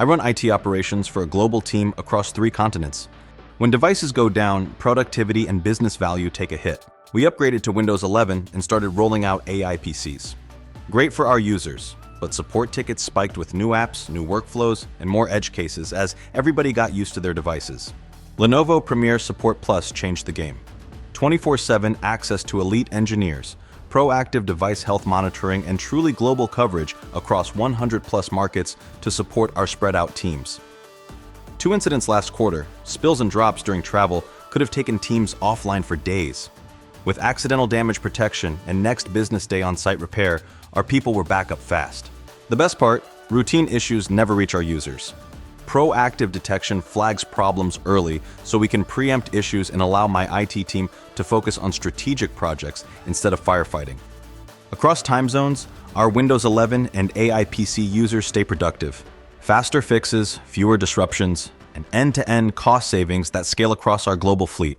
I run IT operations for a global team across 3 continents. When devices go down, productivity and business value take a hit. We upgraded to Windows 11 and started rolling out AI PCs. Great for our users, but support tickets spiked with new apps, new workflows, and more edge cases as everybody got used to their devices. Lenovo Premier Support Plus changed the game. 24/7 access to elite engineers, proactive device health monitoring, and truly global coverage across 100+ markets to support our spread-out teams. 2 incidents last quarter, spills and drops during travel, could have taken teams offline for days. With accidental damage protection and next business day on-site repair, our people were back up fast. The best part, routine issues never reach our users. Proactive detection flags problems early so we can preempt issues and allow my IT team to focus on strategic projects instead of firefighting. Across time zones, our Windows 11 and AI PC users stay productive. Faster fixes, fewer disruptions, and end-to-end cost savings that scale across our global fleet.